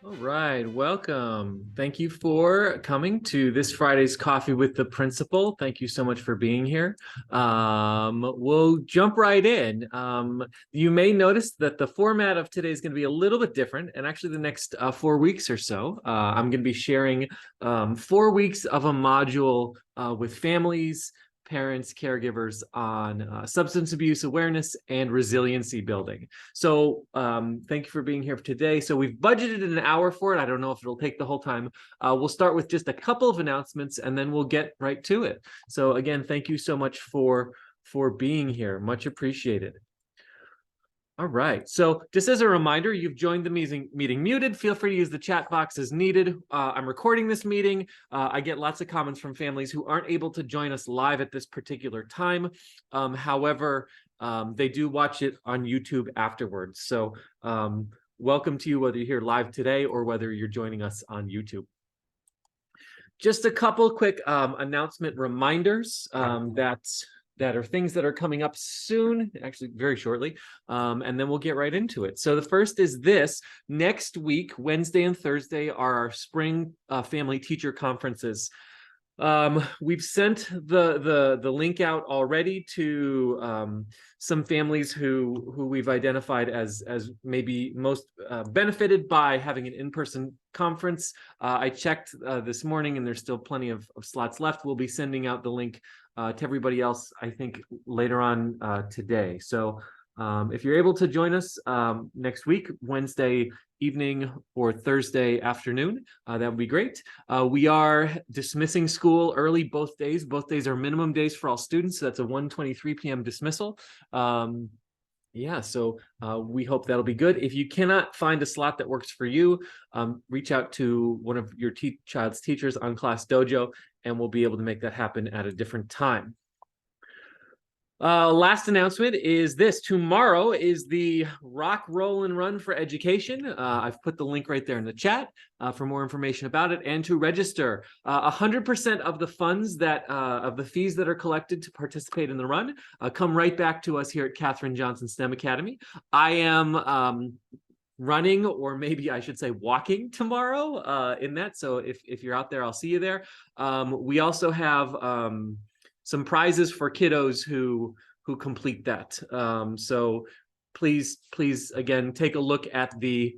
All right, welcome. Thank you for coming to this Friday's Coffee with the Principal. Thank you so much for being here. We'll jump right in. You may notice that the format of today is going to be a little bit different, and actually the next 4 weeks or so, I'm going to be sharing 4 weeks of a module with families, parents, caregivers on substance abuse awareness and resiliency building. So thank you for being here today. So we've budgeted an hour for it. I don't know if it'll take the whole time. We'll start with just a couple of announcements and then we'll get right to it. So again, thank you so much for being here. Much appreciated. All right. So just as a reminder, you've joined the meeting muted. Feel free to use the chat box as needed. I'm recording this meeting. I get lots of comments from families who aren't able to join us live at this particular time. However, they do watch it on YouTube afterwards. So welcome to you, whether you're here live today or whether you're joining us on YouTube. Just a couple quick announcement reminders that are things that are coming up soon, actually very shortly, and then we'll get right into it. So the first is this. Next week, Wednesday and Thursday, are our spring family teacher conferences. We've sent the link out already to some families who we've identified as maybe most benefited by having an in-person conference. I checked this morning and there's still plenty of slots left. We'll be sending out the link to everybody else, I think, later on today. So if you're able to join us next week, Wednesday evening or Thursday afternoon, that would be great. We are dismissing school early both days. Both days are minimum days for all students. So that's a 1:23 p.m. dismissal. Yeah, so we hope that'll be good. If you cannot find a slot that works for you, reach out to one of your child's teachers on Class Dojo, and we'll be able to make that happen at a different time. Last announcement is this. Tomorrow is the Rock, Roll, and Run for Education. I've put the link right there in the chat for more information about it and to register. 100% of the funds of the fees that are collected to participate in the run come right back to us here at Katherine Johnson STEM Academy. I am running, or maybe I should say walking tomorrow in that. So if you're out there, I'll see you there. We also have some prizes for kiddos who complete that. So please again take a look at the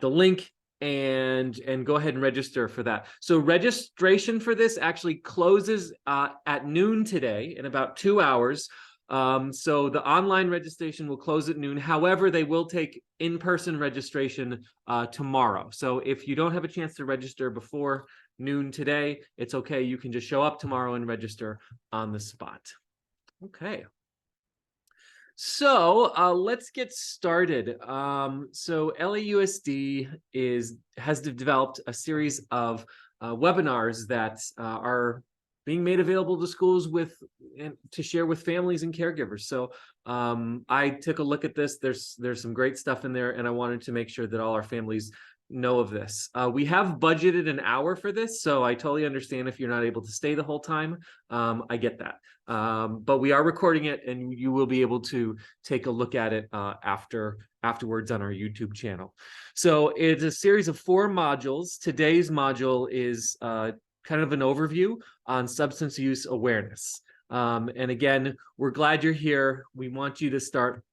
link and go ahead and register for that. So registration for this actually closes at noon today, in about 2 hours. So the online registration will close at noon. However, they will take in-person registration tomorrow. So if you don't have a chance to register before noon today, it's okay. You can just show up tomorrow and register on the spot. Okay. So let's get started. So LAUSD has developed a series of webinars that are being made available to schools and to share with families and caregivers. So I took a look at this. There's some great stuff in there, and I wanted to make sure that all our families know of this. We have budgeted an hour for this, so I totally understand if you're not able to stay the whole time. I get that. But we are recording it, and you will be able to take a look at it afterwards on our YouTube channel. So it's a series of 4 modules. Today's module is kind of an overview on substance use awareness. And again, we're glad you're here. We want to start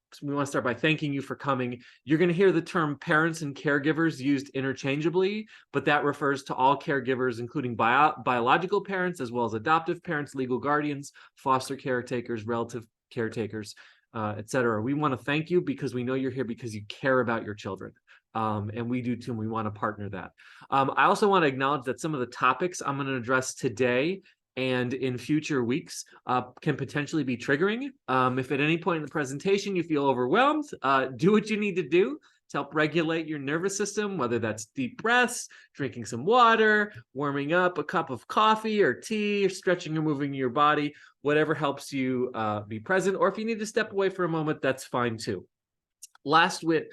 by thanking you for coming. You're going to hear the term parents and caregivers used interchangeably, but that refers to all caregivers, including biological parents, as well as adoptive parents, legal guardians, foster caretakers, relative caretakers, etc. We want to thank you because we know you're here because you care about your children. And we do too, and we want to partner that. I also want to acknowledge that some of the topics I'm going to address today and in future weeks can potentially be triggering. If at any point in the presentation you feel overwhelmed, do what you need to do to help regulate your nervous system, whether that's deep breaths, drinking some water, warming up a cup of coffee or tea, or stretching or moving your body, whatever helps you be present. Or if you need to step away for a moment, that's fine too. Lastly,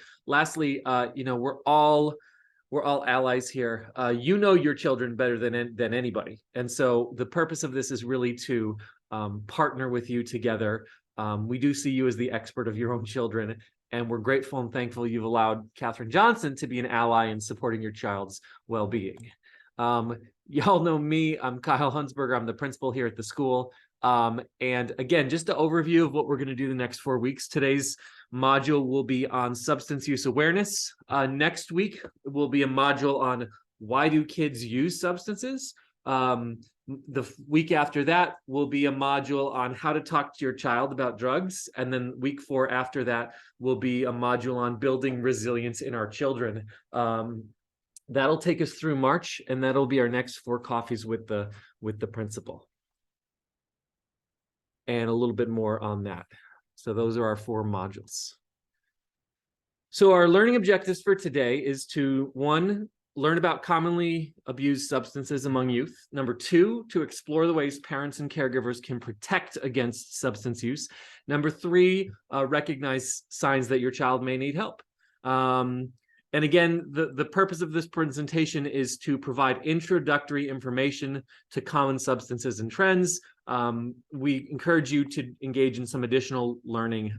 we're all allies here. You know your children better than anybody, and so the purpose of this is really to partner with you together. We do see you as the expert of your own children, And we're grateful and thankful you've allowed Katherine Johnson to be an ally in supporting your child's well-being. Y'all know me. I'm Kyle Hunsberger. I'm the principal here at the school. And again, just an overview of what we're going to do the next 4 weeks. Today's module will be on substance use awareness. Next week will be a module on why do kids use substances. The week after that will be a module on how to talk to your child about drugs. And then week 4 after that will be a module on building resilience in our children. That'll take us through March, and that'll be our next 4 coffees with the principal. And a little bit more on that. So those are our 4 modules. So our learning objectives for today is to, 1, learn about commonly abused substances among youth. Number 2, to explore the ways parents and caregivers can protect against substance use. Number 3, recognize signs that your child may need help. And again, the purpose of this presentation is to provide introductory information to common substances and trends. We encourage you to engage in some additional learning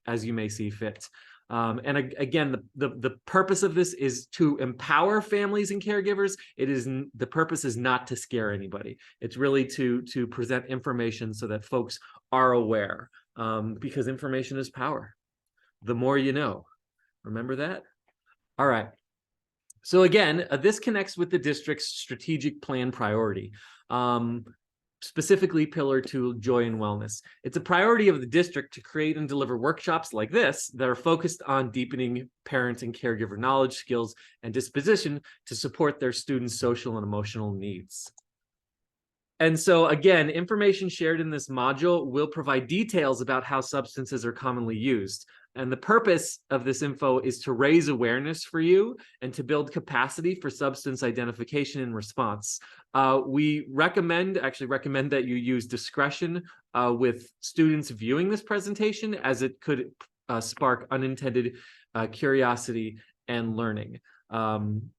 as you may see fit. And again, the purpose of this is to empower families and caregivers. The purpose is not to scare anybody. It's really to present information so that folks are aware, because information is power. The more you know. Remember that? All right. So again, this connects with the district's strategic plan priority. Specifically Pillar 2, Joy and Wellness. It's a priority of the district to create and deliver workshops like this that are focused on deepening parent and caregiver knowledge, skills, and disposition to support their students' social and emotional needs. And so again, information shared in this module will provide details about how substances are commonly used. And the purpose of this info is to raise awareness for you and to build capacity for substance identification and response. We recommend that you use discretion with students viewing this presentation, as it could spark unintended curiosity and learning.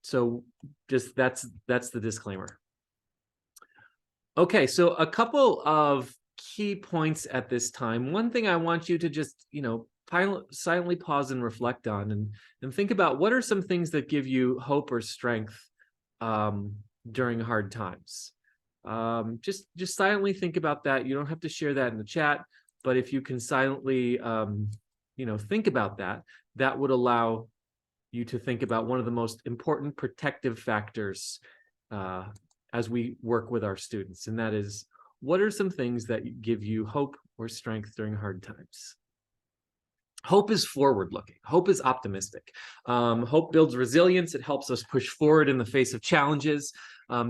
So just that's the disclaimer. Okay, so a couple of key points at this time. One thing I want you to just, silently pause and reflect on and think about, what are some things that give you hope or strength during hard times? Just silently think about that. You don't have to share that in the chat, but if you can silently, think about that, that would allow you to think about one of the most important protective factors as we work with our students. And that is, what are some things that give you hope or strength during hard times? Hope is forward-looking. Hope is optimistic. Hope builds resilience. It helps us push forward in the face of challenges.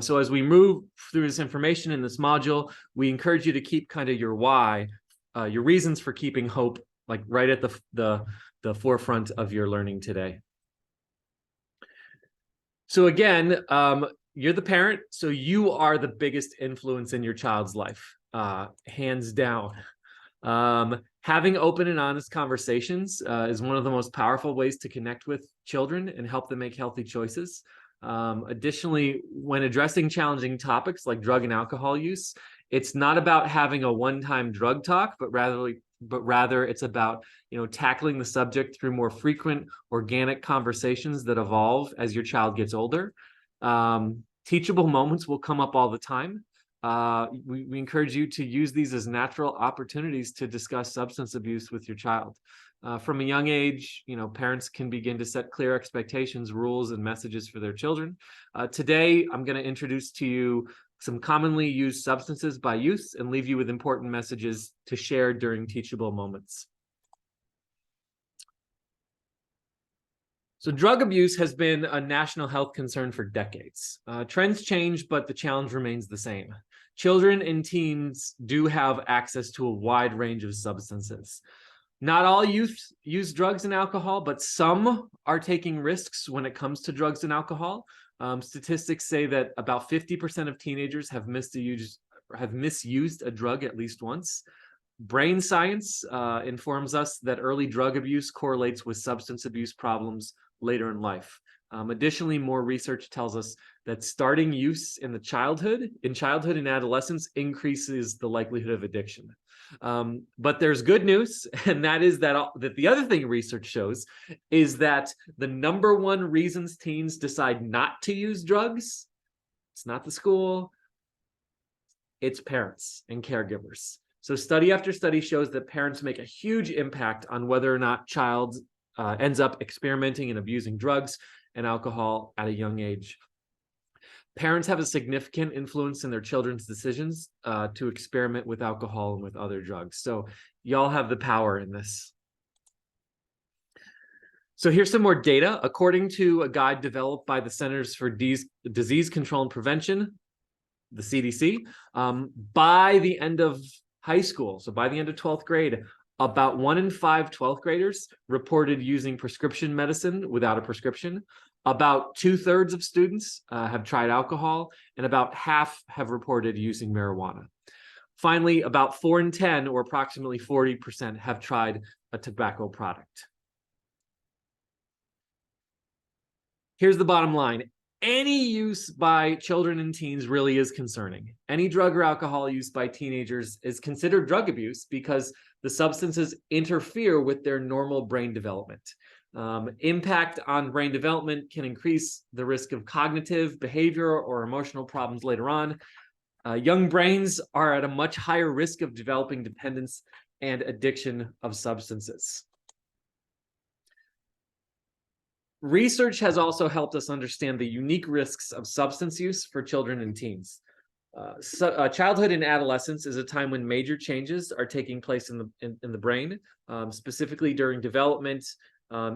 So as we move through this information in this module, we encourage you to keep kind of your why, your reasons for keeping hope, like right at the forefront of your learning today. So again, you're the parent, so you are the biggest influence in your child's life, hands down. Having open and honest conversations is one of the most powerful ways to connect with children and help them make healthy choices. Additionally, when addressing challenging topics like drug and alcohol use, it's not about having a one-time drug talk, but rather it's about tackling the subject through more frequent organic conversations that evolve as your child gets older. Teachable moments will come up all the time. We encourage you to use these as natural opportunities to discuss substance abuse with your child. From a young age, parents can begin to set clear expectations, rules, and messages for their children. Today, I'm going to introduce to you some commonly used substances by youth and leave you with important messages to share during teachable moments. So drug abuse has been a national health concern for decades. Trends change, but the challenge remains the same. Children and teens do have access to a wide range of substances. Not all youth use drugs and alcohol, but some are taking risks when it comes to drugs and alcohol. Statistics say that about 50% of teenagers have misused a drug at least once. Brain science informs us that early drug abuse correlates with substance abuse problems later in life. Additionally, more research tells us that starting use in childhood and adolescence increases the likelihood of addiction. But there's good news, and that is that the other thing research shows is that the number one reasons teens decide not to use drugs, it's not the school, it's parents and caregivers. So study after study shows that parents make a huge impact on whether or not child ends up experimenting and abusing drugs and alcohol at a young age. Parents have a significant influence in their children's decisions to experiment with alcohol and with other drugs. So y'all have the power in this. So here's some more data. According to a guide developed by the Centers for Disease Control and Prevention, the CDC, by the end of high school, so by the end of 12th grade, about 1 in 5 12th graders reported using prescription medicine without a prescription. About 2/3 of students have tried alcohol, and about half have reported using marijuana. Finally, about 4 in 10, or approximately 40%, have tried a tobacco product. Here's the bottom line. Any use by children and teens really is concerning. Any drug or alcohol use by teenagers is considered drug abuse because the substances interfere with their normal brain development. Impact on brain development can increase the risk of cognitive, behavioral, or emotional problems later on. Young brains are at a much higher risk of developing dependence and addiction of substances. Research has also helped us understand the unique risks of substance use for children and teens. Childhood and adolescence is a time when major changes are taking place in the brain, specifically during development.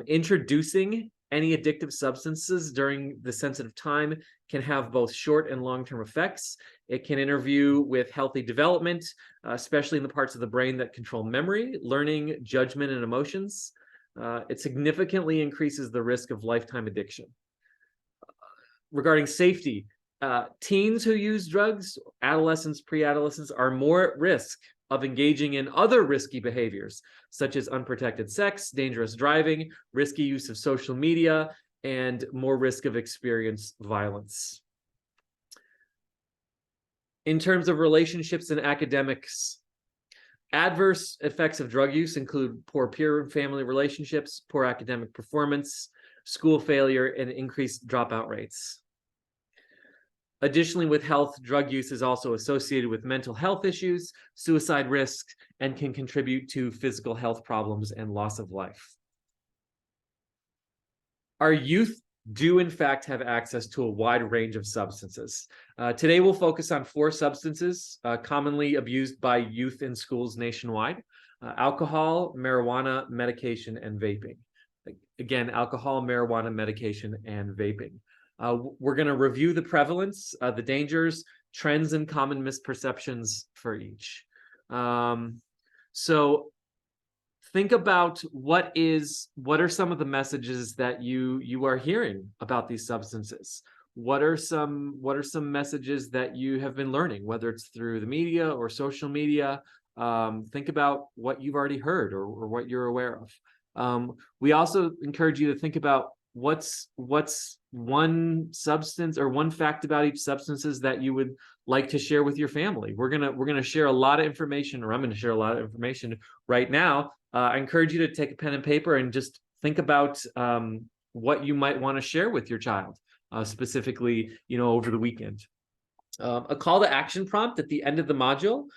Introducing any addictive substances during the sensitive time can have both short and long-term effects. It can interfere with healthy development, especially in the parts of the brain that control memory, learning, judgment, and emotions. It significantly increases the risk of lifetime addiction. Regarding safety, teens who use drugs, adolescents, pre-adolescents, are more at risk of engaging in other risky behaviors, such as unprotected sex, dangerous driving, risky use of social media, and more risk of experience violence. In terms of relationships and academics, adverse effects of drug use include poor peer and family relationships, poor academic performance, school failure, and increased dropout rates. Additionally, with health, drug use is also associated with mental health issues, suicide risk, and can contribute to physical health problems and loss of life. Our youth do, in fact, have access to a wide range of substances. Today, we'll focus on 4 substances commonly abused by youth in schools nationwide: alcohol, marijuana, medication, and vaping. Again, alcohol, marijuana, medication, and vaping. We're going to review the prevalence, the dangers, trends, and common misperceptions for each. So think about what are some of the messages that you are hearing about these substances. What are some messages that you have been learning, whether it's through the media or social media? Think about what you've already heard or what you're aware of. We also encourage you to think about what's one substance or one fact about each substances that you would like to share with your family. We're gonna share a lot of information, or I'm gonna share a lot of information right now. I encourage you to take a pen and paper and just think about what you might want to share with your child, specifically, over the weekend. A call to action prompt at the end of the module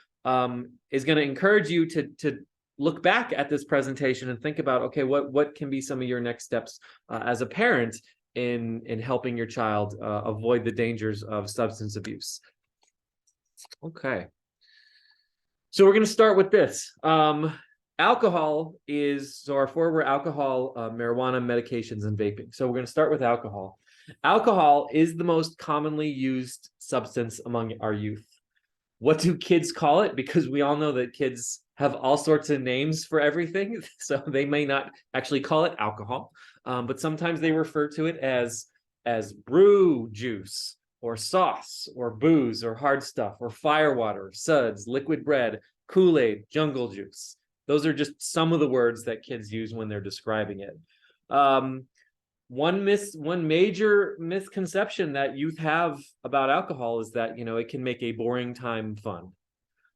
is going to encourage you to look back at this presentation and think about, okay, what can be some of your next steps as a parent in helping your child avoid the dangers of substance abuse. Okay. So we're going to start with this. Alcohol so our 4 were alcohol, marijuana, medications, and vaping. So we're going to start with alcohol. Alcohol is the most commonly used substance among our youth. What do kids call it? Because we all know that kids have all sorts of names for everything. So they may not actually call it alcohol, but sometimes they refer to it as brew juice, or sauce, or booze, or hard stuff, or firewater, suds, liquid bread, Kool-Aid, jungle juice. Those are just some of the words that kids use when they're describing it. One major misconception that youth have about alcohol is that, it can make a boring time fun.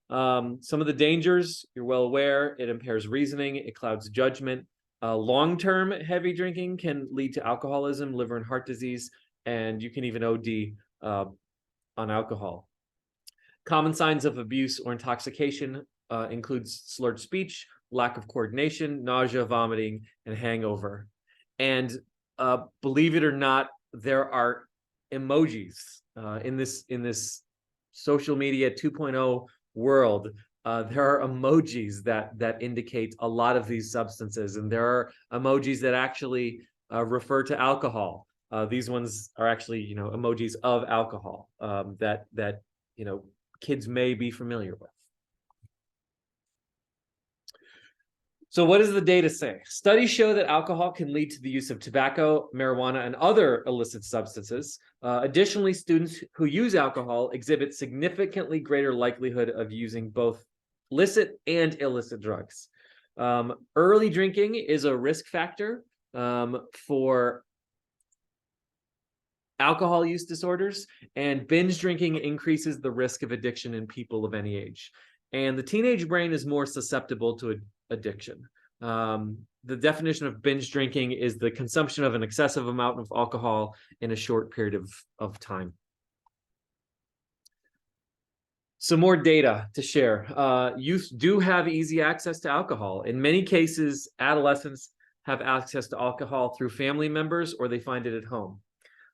Some of the dangers, you're well aware, it impairs reasoning, it clouds judgment. Long-term heavy drinking can lead to alcoholism, liver and heart disease, and you can even OD on alcohol. Common signs of abuse or intoxication includes slurred speech, lack of coordination, nausea, vomiting, and hangover. And believe it or not, there are emojis in this social media 2.0 world. There are emojis that indicate a lot of these substances, and there are emojis that actually refer to alcohol. These ones are actually, emojis of alcohol that kids may be familiar with. So what does the data say? Studies show that alcohol can lead to the use of tobacco, marijuana, and other illicit substances. Additionally, students who use alcohol exhibit significantly greater likelihood of using both licit and illicit drugs. Early drinking is a risk factor for alcohol use disorders, and binge drinking increases the risk of addiction in people of any age. And the teenage brain is more susceptible to addiction. The definition of binge drinking is the consumption of an excessive amount of alcohol in a short period of time. Some more data to share. Youth do have easy access to alcohol. In many cases, adolescents have access to alcohol through family members, or they find it at home.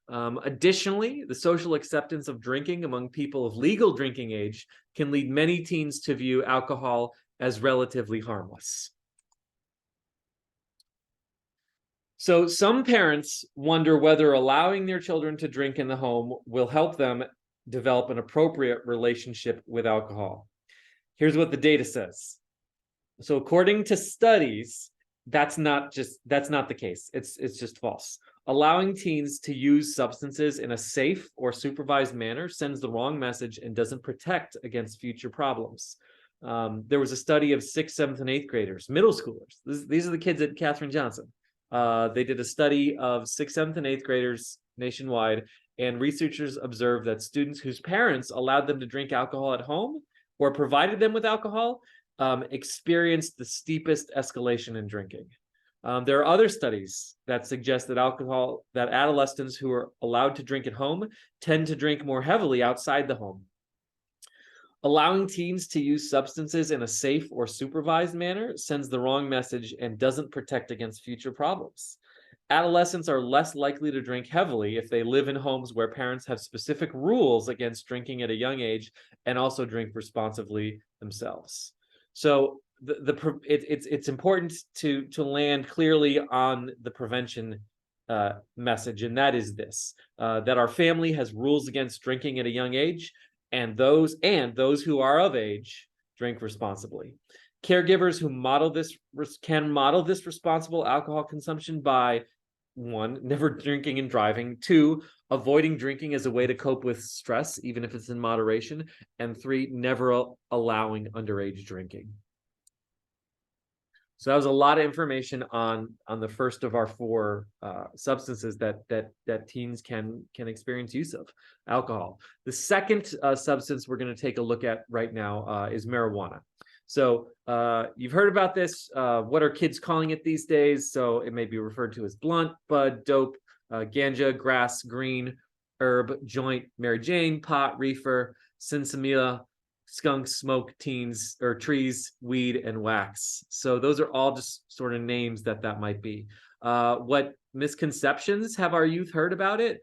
Additionally, the social acceptance of drinking among people of legal drinking age can lead many teens to view alcohol as relatively harmless. So some parents wonder whether allowing their children to drink in the home will help them develop an appropriate relationship with alcohol. Here's what the data says. So according to studies, that's not the case. It's just false. Allowing teens to use substances in a safe or supervised manner sends the wrong message and doesn't protect against future problems. There was a study of 6th, 7th, and 8th graders, middle schoolers. These are the kids at Katherine Johnson. They did a study of 6th, 7th, and 8th graders nationwide, and researchers observed that students whose parents allowed them to drink alcohol at home or provided them with alcohol experienced the steepest escalation in drinking. There are other studies that suggest that adolescents who are allowed to drink at home tend to drink more heavily outside the home. Allowing teens to use substances in a safe or supervised manner sends the wrong message and doesn't protect against future problems. Adolescents are less likely to drink heavily if they live in homes where parents have specific rules against drinking at a young age and also drink responsibly themselves. So it's important to land clearly on the prevention message, and that is this: that our family has rules against drinking at a young age, and those who are of age drink responsibly. Caregivers who can model this responsible alcohol consumption by 1, never drinking and driving, 2, avoiding drinking as a way to cope with stress, even if it's in moderation, and 3, never allowing underage drinking. So that was a lot of information on the first of our 4 substances that teens can experience use of, alcohol. The second substance we're going to take a look at right now is marijuana. So you've heard about this. What are kids calling it these days? So it may be referred to as blunt, bud, dope, ganja, grass, green, herb, joint, Mary Jane, pot, reefer, sinsemilla, skunk, smoke, teens, or trees, weed, and wax. So those are all just sort of names that might be. What misconceptions have our youth heard about it?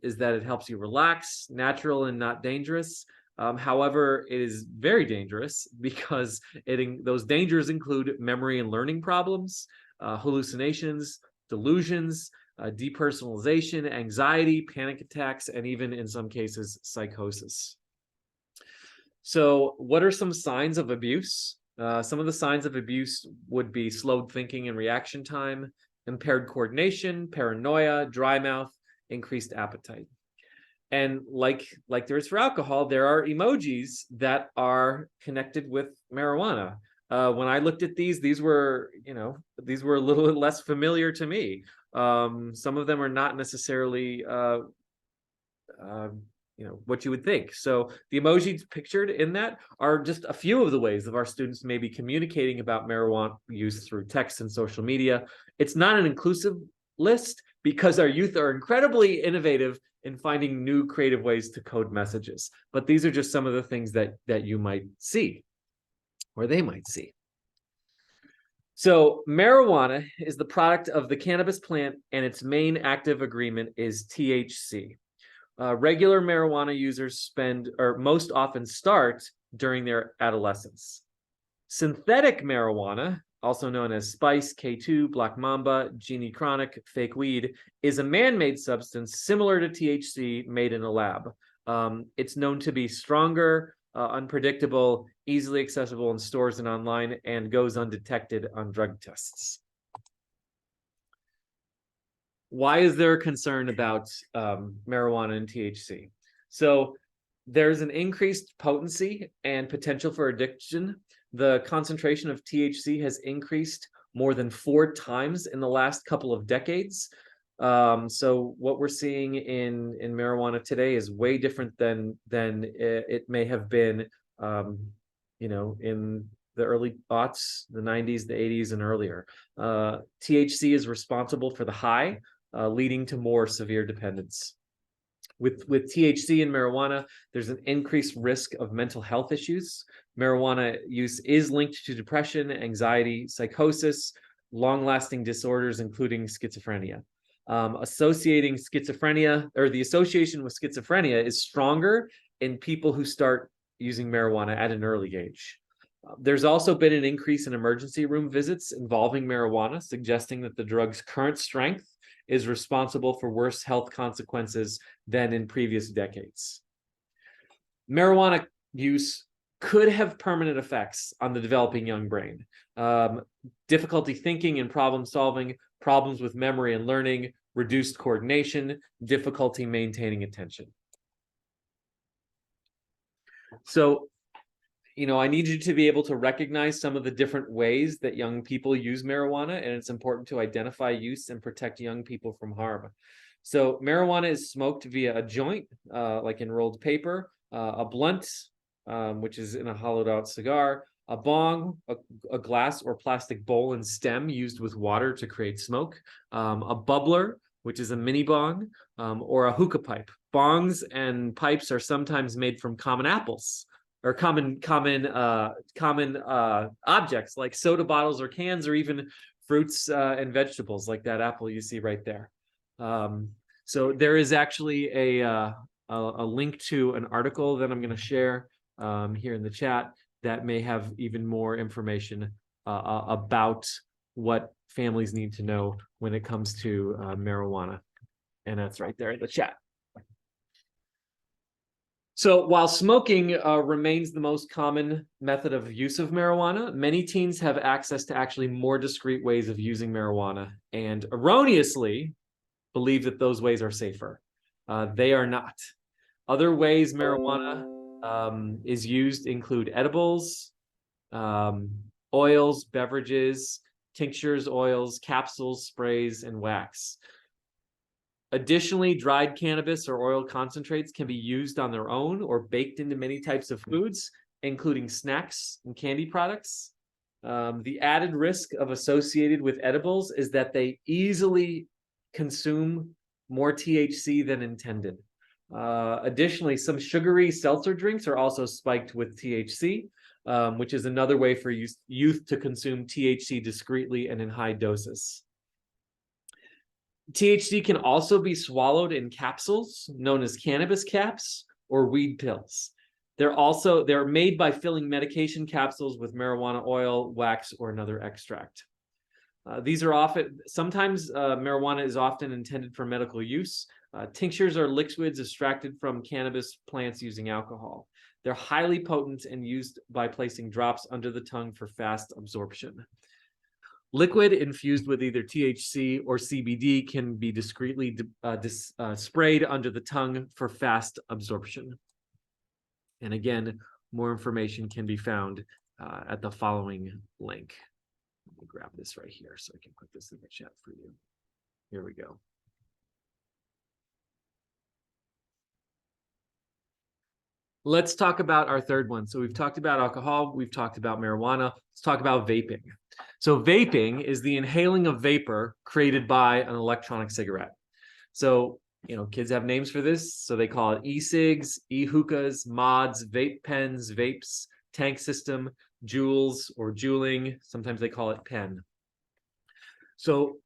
Is that it helps you relax, natural, and not dangerous. However, it is very dangerous because those dangers include memory and learning problems, hallucinations, delusions, depersonalization, anxiety, panic attacks, and even in some cases, psychosis. So what are some signs of abuse? Some of the signs of abuse would be slowed thinking and reaction time, impaired coordination, paranoia, dry mouth, increased appetite. And like there is for alcohol, there are emojis that are connected with marijuana. When I looked at these were a little bit less familiar to me. Some of them are not necessarily what you would think. So the emojis pictured in that are just a few of the ways of our students may be communicating about marijuana use through text and social media. It's not an inclusive list because our youth are incredibly innovative in finding new creative ways to code messages. But these are just some of the things that you might see, or they might see. So marijuana is the product of the cannabis plant, and its main active ingredient is THC. Regular marijuana users spend, or most often start, during their adolescence. Synthetic marijuana, also known as spice, K2, black mamba, genie chronic, fake weed, is a man-made substance similar to THC made in a lab. It's known to be stronger, unpredictable, easily accessible in stores and online, and goes undetected on drug tests. Why is there a concern about marijuana and THC? So there's an increased potency and potential for addiction. The concentration of THC has increased more than 4 times in the last couple of decades. So what we're seeing in marijuana today is way different than it may have been, in the early aughts, the 90s, the 80s, and earlier. THC is responsible for the high, leading to more severe dependence. With THC and marijuana, there's an increased risk of mental health issues. Marijuana use is linked to depression, anxiety, psychosis, long-lasting disorders, including schizophrenia. Associating schizophrenia, or the association with schizophrenia, is stronger in people who start using marijuana at an early age. There's also been an increase in emergency room visits involving marijuana, suggesting that the drug's current strength is responsible for worse health consequences than in previous decades. Marijuana use could have permanent effects on the developing young brain. Difficulty thinking and problem solving, problems with memory and learning, reduced coordination, difficulty maintaining attention. So, I need you to be able to recognize some of the different ways that young people use marijuana, and it's important to identify use and protect young people from harm. So marijuana is smoked via a joint, like in rolled paper, a blunt, which is in a hollowed out cigar, a bong, a glass or plastic bowl and stem used with water to create smoke, a bubbler, which is a mini bong, or a hookah pipe. Bongs and pipes are sometimes made from common apples, or common objects like soda bottles or cans, or even fruits and vegetables like that apple you see right there. So there is actually a link to an article that I'm going to share here in the chat that may have even more information about what families need to know when it comes to marijuana. And that's right there in the chat. So while smoking remains the most common method of use of marijuana, many teens have access to actually more discreet ways of using marijuana and erroneously believe that those ways are safer. They are not. Other ways marijuana is used include edibles, oils, beverages, tinctures, oils, capsules, sprays, and wax. Additionally, dried cannabis or oil concentrates can be used on their own or baked into many types of foods, including snacks and candy products. The added risk associated with edibles is that they easily consume more THC than intended. Additionally, some sugary seltzer drinks are also spiked with THC, which is another way for youth to consume THC discreetly and in high doses. THC can also be swallowed in capsules known as cannabis caps or weed pills. They're made by filling medication capsules with marijuana oil, wax, or another extract. These are sometimes marijuana is often intended for medical use. Tinctures are liquids extracted from cannabis plants using alcohol. They're highly potent and used by placing drops under the tongue for fast absorption. Liquid infused with either THC or CBD can be discreetly sprayed under the tongue for fast absorption. And again, more information can be found at the following link. Let me grab this right here so I can put this in the chat for you. Here we go. Let's talk about our third one. So we've talked about alcohol, we've talked about marijuana. Let's talk about vaping. So vaping is the inhaling of vapor created by an electronic cigarette. So, kids have names for this. So they call it e-cigs, e-hookahs, mods, vape pens, vapes, tank system, joules or juuling. Sometimes they call it pen. So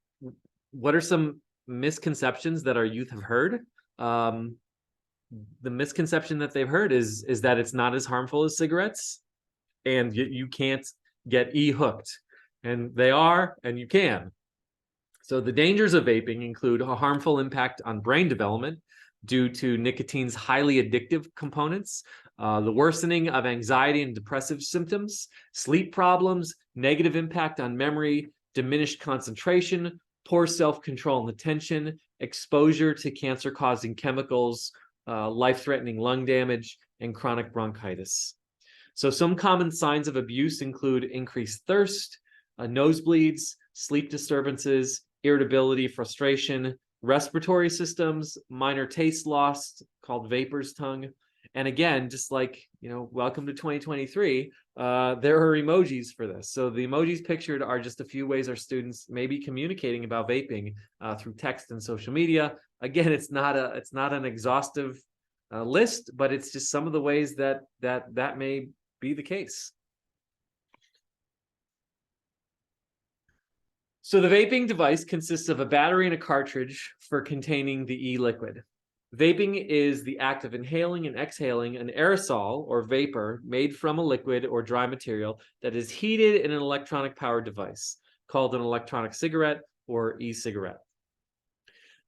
what are some misconceptions that our youth have heard? The misconception that they've heard is that it's not as harmful as cigarettes, and you can't get e-hooked, and they are, and you can. So the dangers of vaping include a harmful impact on brain development due to nicotine's highly addictive components, the worsening of anxiety and depressive symptoms, sleep problems, negative impact on memory, diminished concentration, poor self-control and attention, exposure to cancer-causing chemicals, life-threatening lung damage, and chronic bronchitis. So some common signs of abuse include increased thirst, nosebleeds, sleep disturbances, irritability, frustration, respiratory systems, minor taste loss called vapor's tongue. And again, just like, welcome to 2023, there are emojis for this. So the emojis pictured are just a few ways our students may be communicating about vaping through text and social media. Again, it's not an exhaustive list, but it's just some of the ways that may be the case. So the vaping device consists of a battery and a cartridge for containing the e-liquid. Vaping is the act of inhaling and exhaling an aerosol or vapor made from a liquid or dry material that is heated in an electronic powered device called an electronic cigarette or e-cigarette.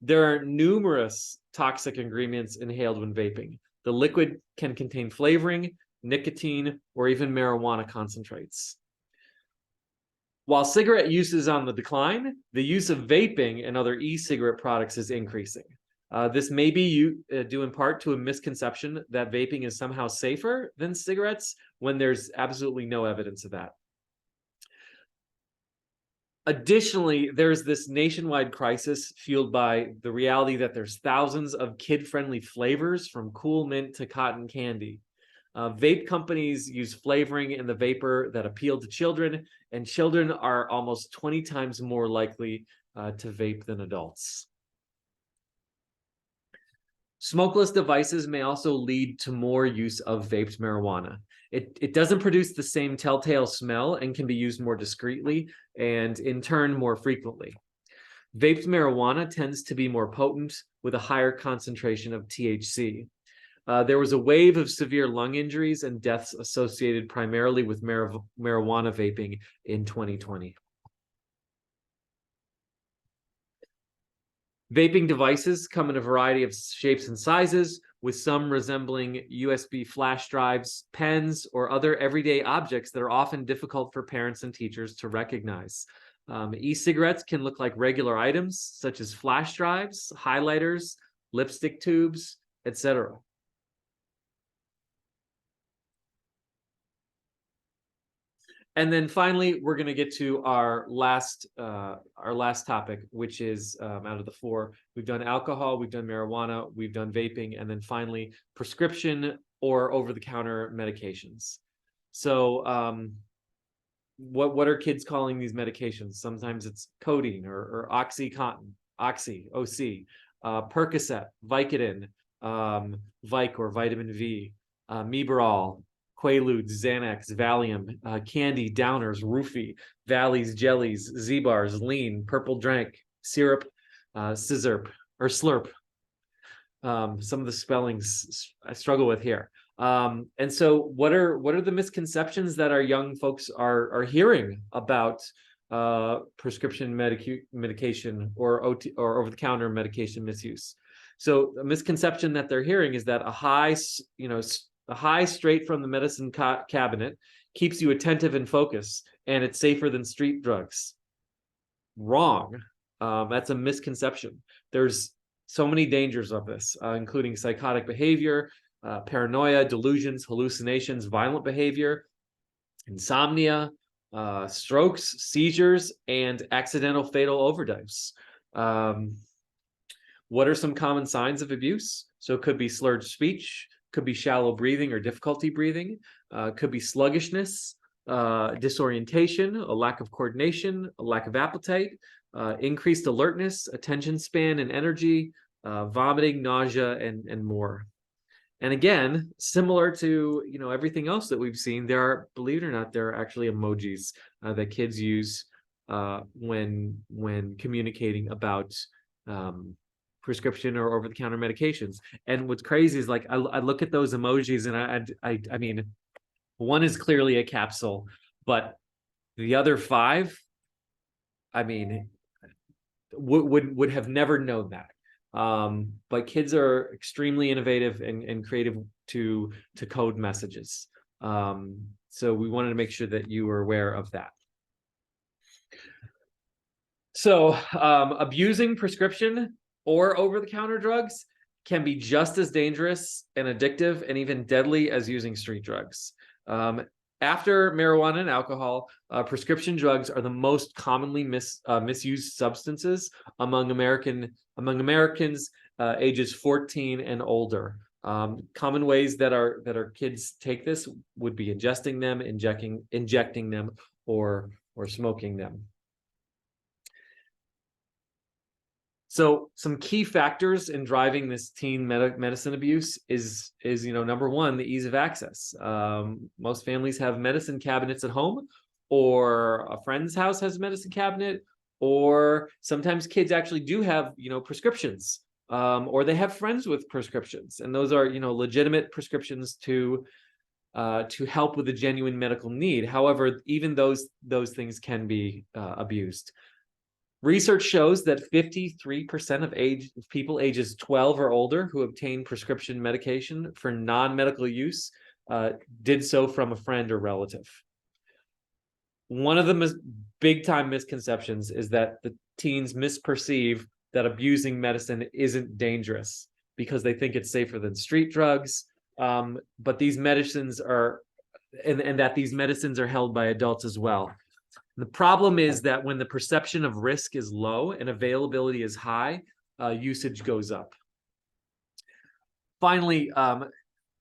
There are numerous toxic ingredients inhaled when vaping. The liquid can contain flavoring, nicotine, or even marijuana concentrates. While cigarette use is on the decline, the use of vaping and other e-cigarette products is increasing. This may be due in part to a misconception that vaping is somehow safer than cigarettes when there's absolutely no evidence of that. Additionally, there's this nationwide crisis fueled by the reality that there's thousands of kid-friendly flavors from Cool Mint to cotton candy. Vape companies use flavoring in the vapor that appeal to children, and children are almost 20 times more likely to vape than adults. Smokeless devices may also lead to more use of vaped marijuana. It doesn't produce the same telltale smell and can be used more discreetly and in turn more frequently. Vaped marijuana tends to be more potent with a higher concentration of THC. There was a wave of severe lung injuries and deaths associated primarily with marijuana vaping in 2020. Vaping devices come in a variety of shapes and sizes, with some resembling USB flash drives, pens, or other everyday objects that are often difficult for parents and teachers to recognize. E-cigarettes can look like regular items, such as flash drives, highlighters, lipstick tubes, etc. And then finally, we're going to get to our last topic, which is out of the four. We've done alcohol, we've done marijuana, we've done vaping, and then finally prescription or over-the-counter medications. So what are kids calling these medications? Sometimes it's codeine or OxyContin, Oxy, OC, Percocet, Vicodin, Vic or vitamin V, Meberol, Quaaludes, Xanax, Valium, candy, downers, roofie, valleys, jellies, Z-bars, lean, purple drank, syrup, scissorp, or slurp. Some of the spellings I struggle with here. And so what are the misconceptions that our young folks are hearing about prescription medication or over-the-counter medication misuse? So a misconception that they're hearing is that a high straight from the medicine cabinet keeps you attentive and focused, and it's safer than street drugs. Wrong. That's a misconception. There's so many dangers of this, including psychotic behavior, paranoia, delusions, hallucinations, violent behavior, insomnia, strokes, seizures, and accidental fatal overdose. What are some common signs of abuse? So it could be slurred speech, could be shallow breathing or difficulty breathing, could be sluggishness, disorientation, a lack of coordination, a lack of appetite, increased alertness, attention span and energy, vomiting, nausea, and more. And again, similar to everything else that we've seen, there are, believe it or not, there are actually emojis that kids use when communicating about prescription or over-the-counter medications. And what's crazy is, like, I look at those emojis, and I mean, one is clearly a capsule, but the other five, I mean, would have never known that. But kids are extremely innovative and creative to code messages. So we wanted to make sure that you were aware of that. So abusing prescription or over-the-counter drugs can be just as dangerous and addictive and even deadly as using street drugs. After marijuana and alcohol, prescription drugs are the most commonly misused substances among Americans ages 14 and older. Common ways that our kids take this would be ingesting them, injecting them, or smoking them. So some key factors in driving this teen medicine abuse is number one, the ease of access. Most families have medicine cabinets at home, or a friend's house has a medicine cabinet, or sometimes kids actually do have prescriptions, or they have friends with prescriptions, and those are legitimate prescriptions to help with a genuine medical need. However, even those things can be abused. Research shows that 53% of people ages 12 or older who obtain prescription medication for non-medical use did so from a friend or relative. One of the big-time misconceptions is that the teens misperceive that abusing medicine isn't dangerous because they think it's safer than street drugs. But these medicines are, and that these medicines are held by adults as well. The problem is that when the perception of risk is low and availability is high, usage goes up. Finally,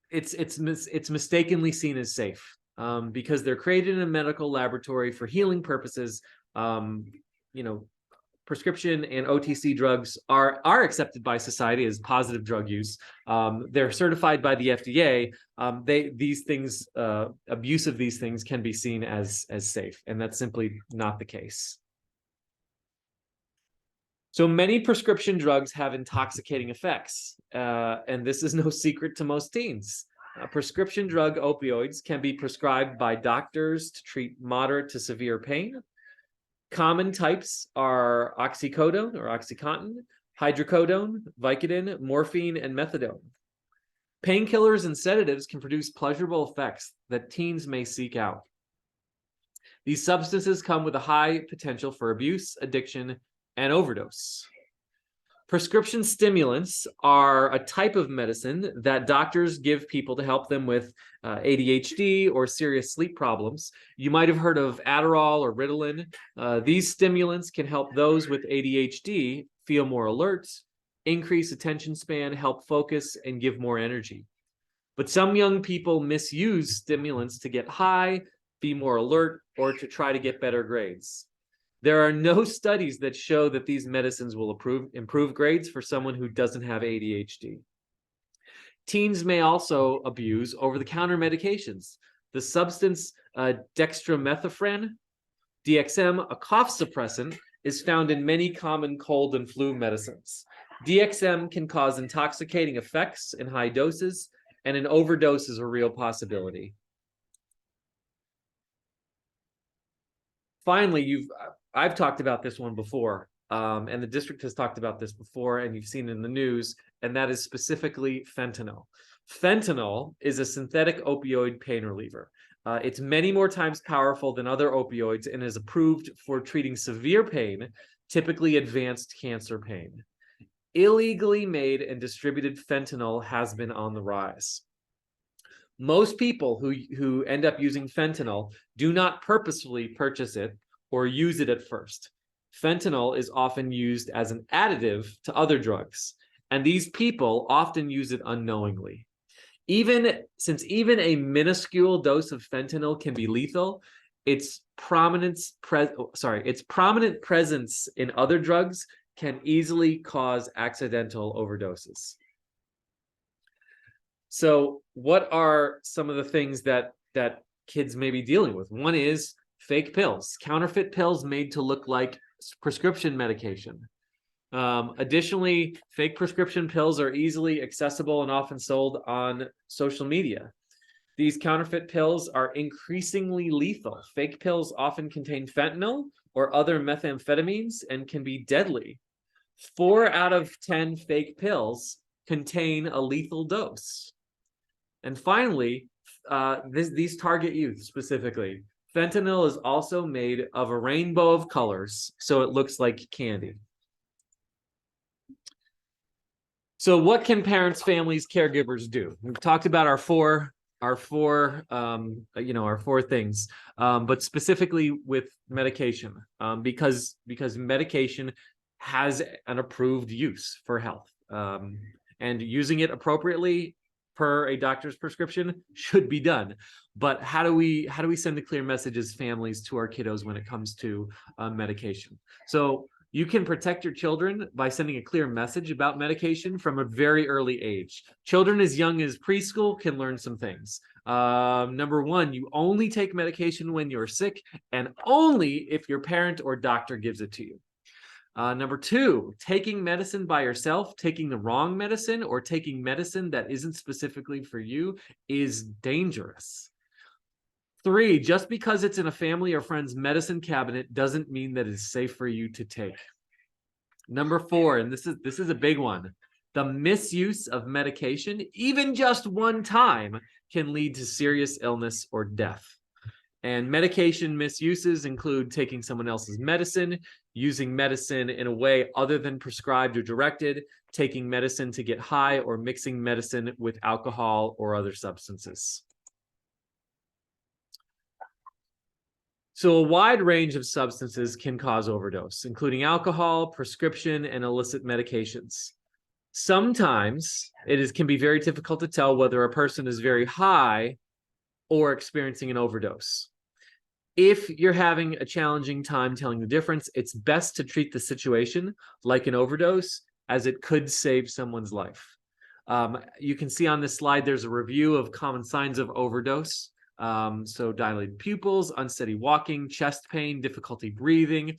it's mistakenly seen as safe because they're created in a medical laboratory for healing purposes. Prescription and OTC drugs are accepted by society as positive drug use. They're certified by the FDA. Abuse of these things can be seen as safe, and that's simply not the case. So many prescription drugs have intoxicating effects, and this is no secret to most teens. Prescription drug opioids can be prescribed by doctors to treat moderate to severe pain. Common types are oxycodone or OxyContin, hydrocodone, Vicodin, morphine, and methadone. Painkillers and sedatives can produce pleasurable effects that teens may seek out. These substances come with a high potential for abuse, addiction, and overdose. Prescription stimulants are a type of medicine that doctors give people to help them with ADHD or serious sleep problems. You might have heard of Adderall or Ritalin. These stimulants can help those with ADHD feel more alert, increase attention span, help focus, and give more energy. But some young people misuse stimulants to get high, be more alert, or to try to get better grades. There are no studies that show that these medicines will improve grades for someone who doesn't have ADHD. Teens may also abuse over-the-counter medications. The substance dextromethorphan, DXM, a cough suppressant, is found in many common cold and flu medicines. DXM can cause intoxicating effects in high doses, and an overdose is a real possibility. Finally, I've talked about this one before, and the district has talked about this before, and you've seen it in the news, and that is specifically fentanyl. Fentanyl is a synthetic opioid pain reliever. It's many more times powerful than other opioids and is approved for treating severe pain, typically advanced cancer pain. Illegally made and distributed fentanyl has been on the rise. Most people who end up using fentanyl do not purposefully purchase it or use it at first. Fentanyl is often used as an additive to other drugs, and these people often use it unknowingly. Even a minuscule dose of fentanyl can be lethal, its prominent presence in other drugs can easily cause accidental overdoses. So what are some of the things that kids may be dealing with? One is fake pills, counterfeit pills made to look like prescription medication. Additionally, fake prescription pills are easily accessible and often sold on social media. These counterfeit pills are increasingly lethal. Fake pills often contain fentanyl or other methamphetamines and can be deadly. 4 out of 10 fake pills contain a lethal dose. And finally, these target youth specifically. Fentanyl is also made of a rainbow of colors, so it looks like candy. So what can parents, families, caregivers do? We've talked about our four things, but specifically with medication, because medication has an approved use for health, and using it appropriately per a doctor's prescription should be done. But how do we send a clear message as families to our kiddos when it comes to medication? So you can protect your children by sending a clear message about medication from a very early age. Children as young as preschool can learn some things. Number one, you only take medication when you're sick and only if your parent or doctor gives it to you. Number two, taking medicine by yourself, taking the wrong medicine, or taking medicine that isn't specifically for you is dangerous. 3, just because it's in a family or friend's medicine cabinet doesn't mean that it's safe for you to take. Number 4, and this is a big one, the misuse of medication, even just one time, can lead to serious illness or death. And medication misuses include taking someone else's medicine, using medicine in a way other than prescribed or directed, taking medicine to get high, or mixing medicine with alcohol or other substances. So a wide range of substances can cause overdose, including alcohol, prescription, and illicit medications. Sometimes can be very difficult to tell whether a person is very high or experiencing an overdose. If you're having a challenging time telling the difference, it's best to treat the situation like an overdose, as it could save someone's life. You can see on this slide, there's a review of common signs of overdose. So dilated pupils, unsteady walking, chest pain, difficulty breathing,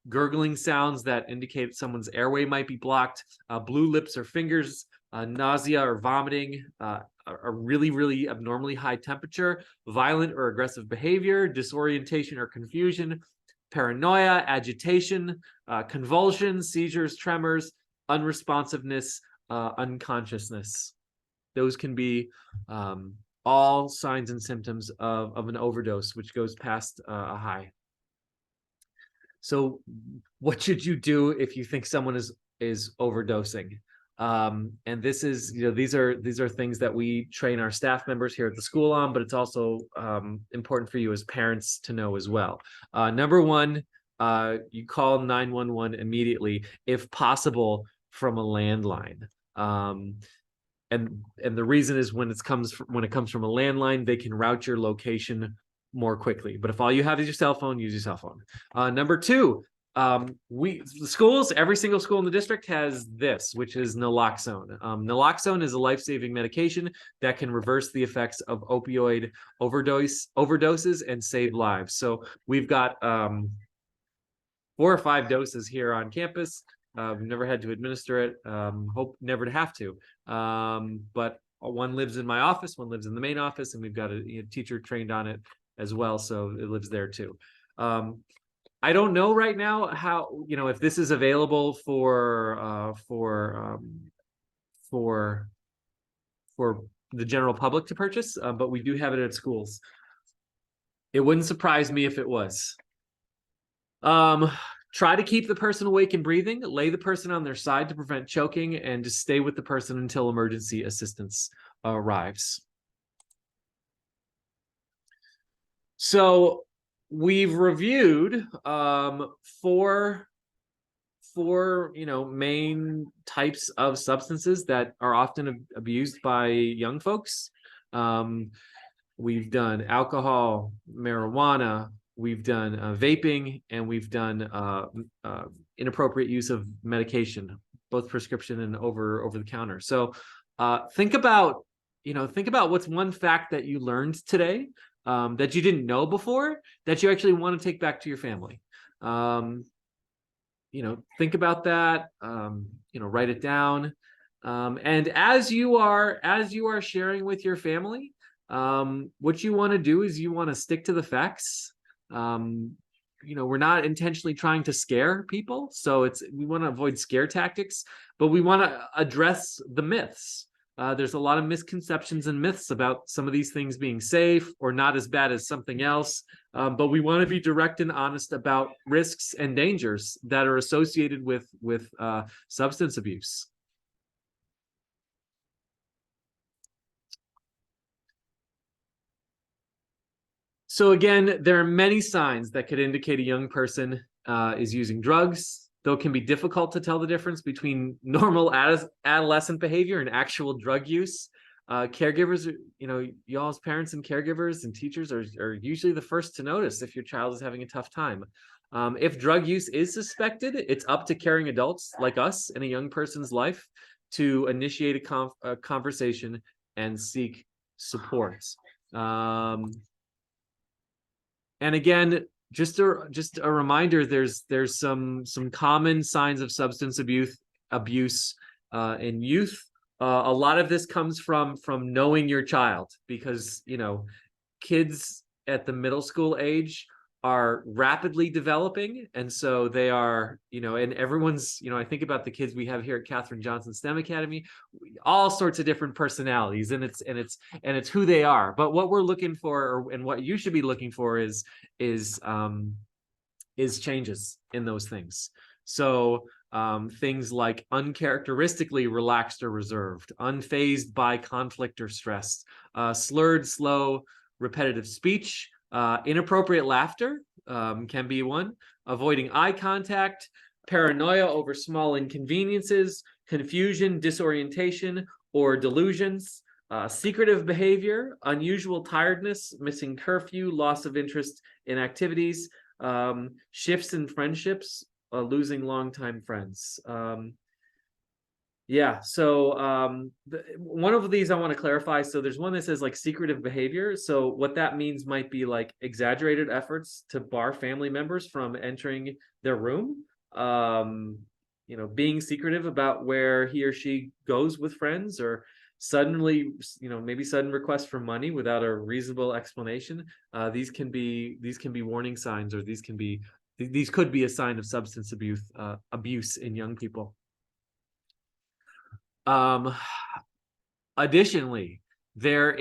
gurgling sounds that indicate someone's airway might be blocked, blue lips or fingers, nausea or vomiting, a really, really abnormally high temperature, violent or aggressive behavior, disorientation or confusion, paranoia, agitation, convulsions, seizures, tremors, unresponsiveness, unconsciousness. Those can be all signs and symptoms of an overdose, which goes past a high. So what should you do if you think someone is overdosing? And this is, these are things that we train our staff members here at the school on, but it's also important for you as parents to know as well. Number one, you call 911 immediately, if possible, from a landline. And the reason is when it comes from a landline, they can route your location more quickly. But if all you have is your cell phone, use your cell phone. Number two, every single school in the district has this, which is naloxone. Naloxone is a life-saving medication that can reverse the effects of opioid overdoses and save lives. So we've got 4 or 5 doses here on campus. We've never had to administer it. Hope never to have to. But one lives in my office, one lives in the main office, and we've got a teacher trained on it as well, so it lives there too. I don't know right now how, if this is available for the general public to purchase, but we do have it at schools. It wouldn't surprise me if it was. Try to keep the person awake and breathing, lay the person on their side to prevent choking, and just stay with the person until emergency assistance arrives. So we've reviewed 4 four, main types of substances that are often abused by young folks. We've done alcohol, marijuana, we've done vaping, and we've done inappropriate use of medication, both prescription and over the counter. So think about what's one fact that you learned today that you didn't know before that you actually want to take back to your family. Think about that. Write it down. And as you are sharing with your family, what you want to do is you want to stick to the facts. We're not intentionally trying to scare people, so we want to avoid scare tactics, but we want to address the myths. There's a lot of misconceptions and myths about some of these things being safe or not as bad as something else, but we want to be direct and honest about risks and dangers that are associated with substance abuse. So again, there are many signs that could indicate a young person is using drugs, though it can be difficult to tell the difference between normal adolescent behavior and actual drug use. Caregivers, y'all as parents and caregivers and teachers are usually the first to notice if your child is having a tough time. If drug use is suspected, it's up to caring adults like us in a young person's life to initiate a conversation and seek support. And again, just a reminder, there's some common signs of substance abuse in youth. A lot of this comes from knowing your child, because kids at the middle school age are rapidly developing, and so they are, and everyone's, I think about the kids we have here at Katherine Johnson STEM Academy, all sorts of different personalities, and it's who they are. But what we're looking for, and what you should be looking for, is changes in those things. So things like uncharacteristically relaxed or reserved, unfazed by conflict or stress, slurred, slow, repetitive speech, inappropriate laughter can be one, avoiding eye contact, paranoia over small inconveniences, confusion, disorientation, or delusions, secretive behavior, unusual tiredness, missing curfew, loss of interest in activities, shifts in friendships, losing longtime friends. So one of these I want to clarify. So there's one that says like secretive behavior. So what that means might be like exaggerated efforts to bar family members from entering their room. Being secretive about where he or she goes with friends, or suddenly, maybe sudden requests for money without a reasonable explanation. These can be warning signs, or these could be a sign of substance abuse in young people. Additionally, there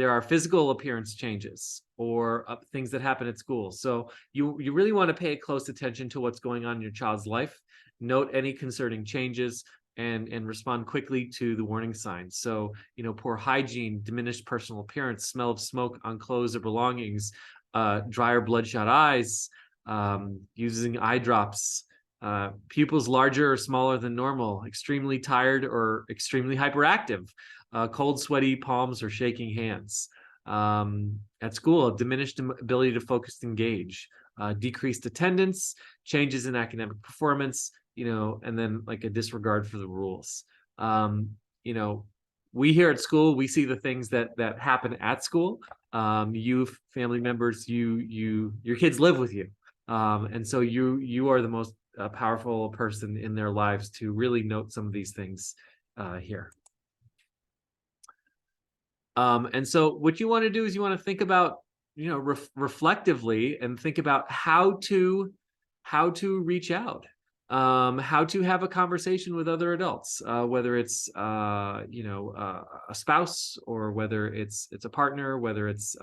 are physical appearance changes or things that happen at school. So you really want to pay close attention to what's going on in your child's life, note any concerning changes, and respond quickly to the warning signs. So, poor hygiene, diminished personal appearance, smell of smoke on clothes or belongings, dry or bloodshot eyes, using eye drops, pupils larger or smaller than normal, extremely tired or extremely hyperactive, cold, sweaty palms or shaking hands. At school, diminished ability to focus and engage, decreased attendance, changes in academic performance, and then like a disregard for the rules. We here at school, we see the things that happen at school. You family members, your kids live with you. And so you are the most powerful person in their lives to really note some of these things here. And so what you want to do is you want to think about, reflectively, and think about how to reach out, how to have a conversation with other adults, whether it's a spouse, or whether it's a partner, whether it's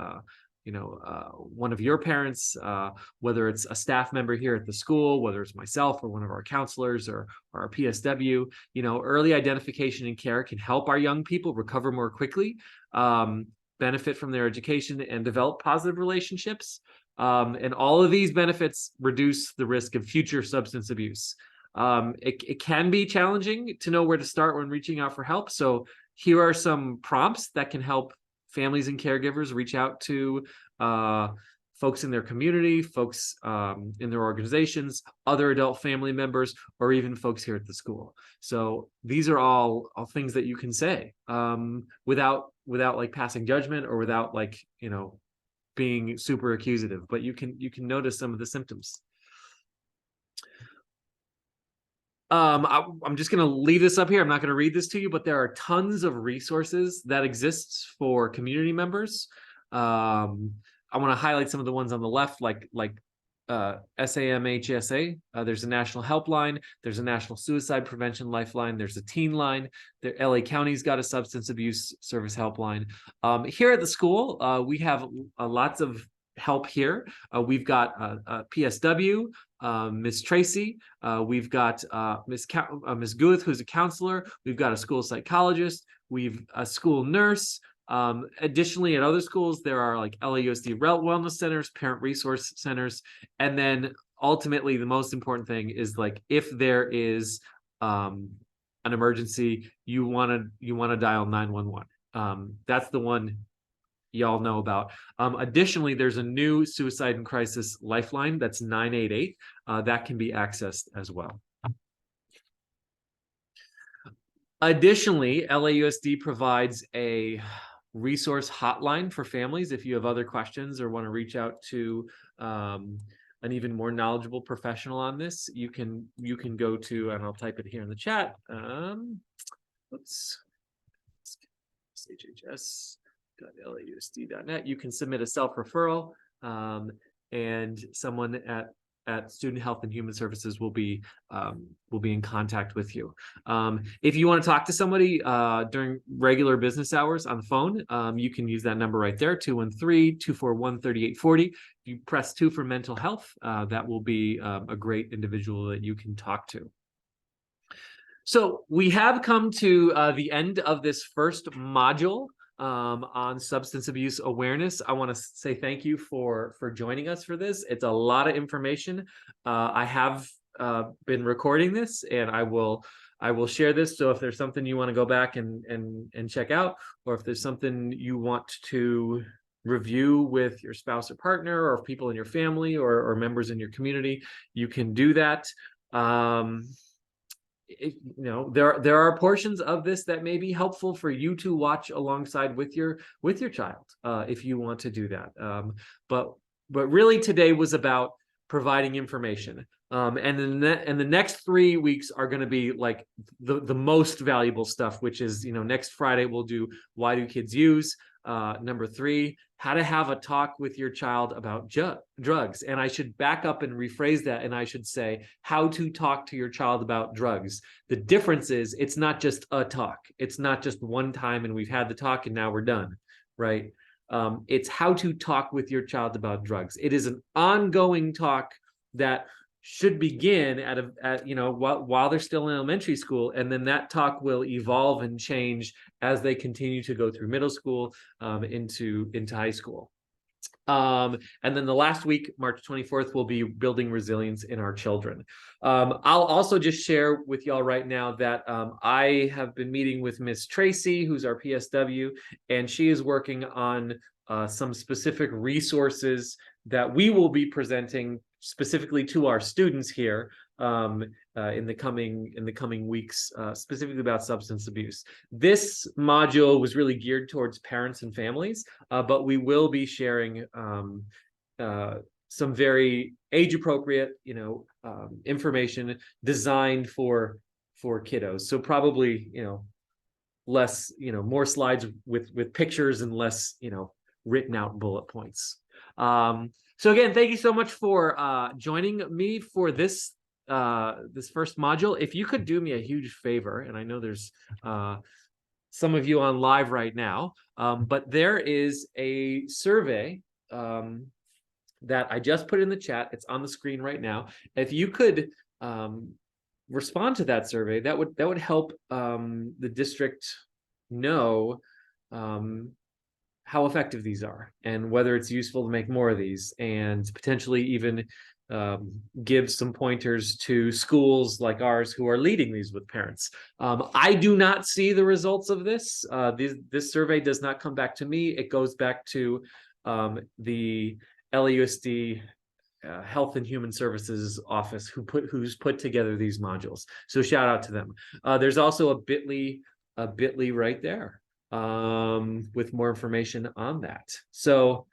one of your parents, whether it's a staff member here at the school, whether it's myself or one of our counselors or our PSW. Early identification and care can help our young people recover more quickly, benefit from their education, and develop positive relationships. And all of these benefits reduce the risk of future substance abuse. It can be challenging to know where to start when reaching out for help. So here are some prompts that can help families and caregivers reach out to folks in their community, folks in their organizations, other adult family members, or even folks here at the school. So these are all things that you can say without like passing judgment or without like, you know, being super accusative, but you can notice some of the symptoms. I'm just going to leave this up here. I'm not going to read this to you, but there are tons of resources that exist for community members. I want to highlight some of the ones on the left, like SAMHSA. There's a national helpline. There's a national suicide prevention lifeline. There's a teen line. The LA County's got a substance abuse service helpline. Here at the school, we have lots of help here. We've got PSW, Miss Tracy. We've got Miss Guth, who's a counselor. We've got a school psychologist. We've a school nurse. Additionally, at other schools, there are like LAUSD wellness centers, parent resource centers, and then ultimately the most important thing is like if there is an emergency, you want to dial 911. That's the one y'all know about. Additionally, there's a new suicide and crisis lifeline that's 988 that can be accessed as well. Additionally, LAUSD provides a resource hotline for families if you have other questions or want to reach out to an even more knowledgeable professional on this. You can go to, and I'll type it here in the chat. Oops, hhs.lausd.net. You can submit a self-referral, and someone at Student Health and Human Services will be in contact with you. If you want to talk to somebody during regular business hours on the phone, you can use that number right there, 213-241-3840. If you press 2 for mental health, that will be a great individual that you can talk to. So we have come to the end of this first module on substance abuse awareness. I want to say thank you for joining us for this. It's a lot of information. I have been recording this, and I will share this. So if there's something you want to go back and check out, or if there's something you want to review with your spouse or partner, or people in your family or members in your community, you can do that. You know, there are portions of this that may be helpful for you to watch alongside with your child if you want to do that. But really today was about providing information. And the next 3 weeks are going to be like the most valuable stuff, which is, you know, next Friday we'll do why do kids use? Number 3, how to have a talk with your child about drugs. And I should back up and rephrase that, and I should say how to talk to your child about drugs. The difference is it's not just a talk. It's not just one time and we've had the talk and now we're done, right? It's how to talk with your child about drugs. It is an ongoing talk that should begin at you know, while they're still in elementary school, and then that talk will evolve and change as they continue to go through middle school into high school. And then the last week, March 24th, will be building resilience in our children. I'll also just share with y'all right now that I have been meeting with Miss Tracy, who's our PSW, and she is working on some specific resources that we will be presenting specifically to our students here in the coming weeks, specifically about substance abuse. This module was really geared towards parents and families, but we will be sharing some very age-appropriate, you know, information designed for kiddos. So probably, you know, less, you know, more slides with pictures and less, you know, written out bullet points. So again, thank you so much for joining me for this first module. If you could do me a huge favor, and I know there's some of you on live right now, but there is a survey that I just put in the chat. It's on the screen right now. If you could respond to that survey, that would help the district know how effective these are and whether it's useful to make more of these, and potentially even give some pointers to schools like ours who are leading these with parents. I do not see the results of this. This survey does not come back to me. It goes back to the LAUSD Health and Human Services Office who's put together these modules. So shout out to them. There's also a bit.ly right there with more information on that. So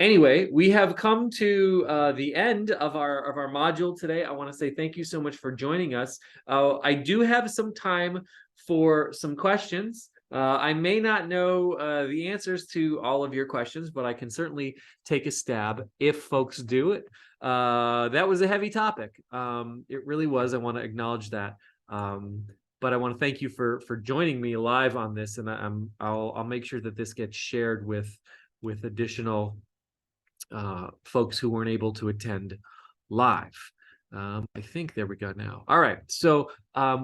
anyway, we have come to the end of our module today. I want to say thank you so much for joining us. I do have some time for some questions. I may not know the answers to all of your questions, but I can certainly take a stab if folks do it. That was a heavy topic. It really was. I want to acknowledge that. But I want to thank you for joining me live on this, and I'll make sure that this gets shared with additional folks who weren't able to attend live. I think there we go now. All right, so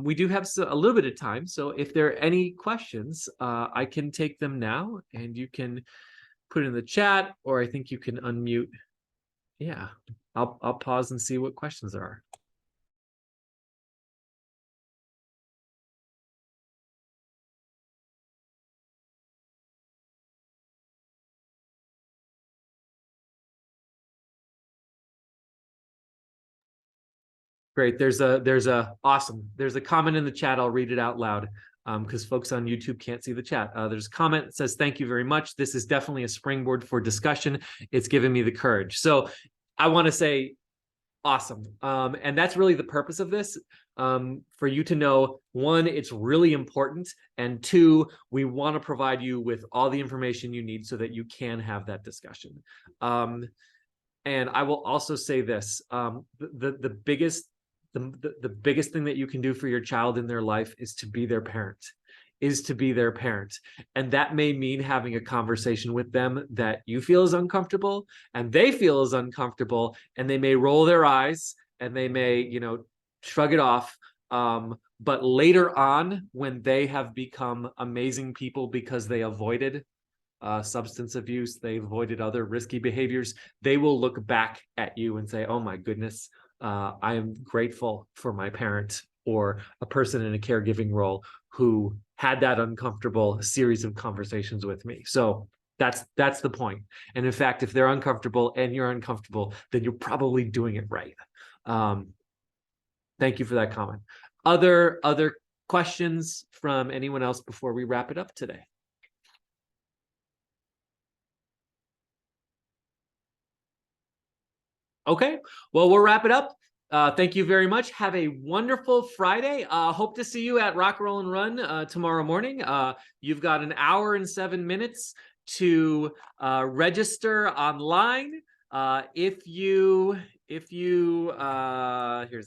we do have a little bit of time. So if there are any questions, I can take them now, and you can put it in the chat, or I think you can unmute. Yeah, I'll pause and see what questions there are. Great. There's a comment in the chat. I'll read it out loud because folks on YouTube can't see the chat. There's a comment that says, "Thank you very much. This is definitely a springboard for discussion. It's given me the courage." So I want to say, awesome. And that's really the purpose of this, for you to know, one, it's really important, and two, we want to provide you with all the information you need so that you can have that discussion. And I will also say this, the biggest thing that you can do for your child in their life is to be their parent, And that may mean having a conversation with them that you feel is uncomfortable and they feel is uncomfortable, and they may roll their eyes and they may, shrug it off. But later on, when they have become amazing people because they avoided substance abuse, they avoided other risky behaviors, they will look back at you and say, "Oh my goodness, I am grateful for my parent or a person in a caregiving role who had that uncomfortable series of conversations with me." So that's the point. And in fact, if they're uncomfortable and you're uncomfortable, then you're probably doing it right. Thank you for that comment. Other questions from anyone else before we wrap it up today? Okay, well, we'll wrap it up. Thank you very much. Have a wonderful Friday. Hope to see you at Rock, Roll, and Run tomorrow morning. You've got an hour and 7 minutes to register online. If you here's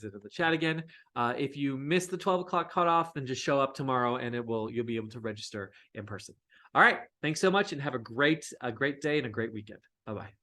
it in the chat again. If you miss the 12 o'clock cutoff, then just show up tomorrow, and you'll be able to register in person. All right, thanks so much, and have a great day and a great weekend. Bye-bye.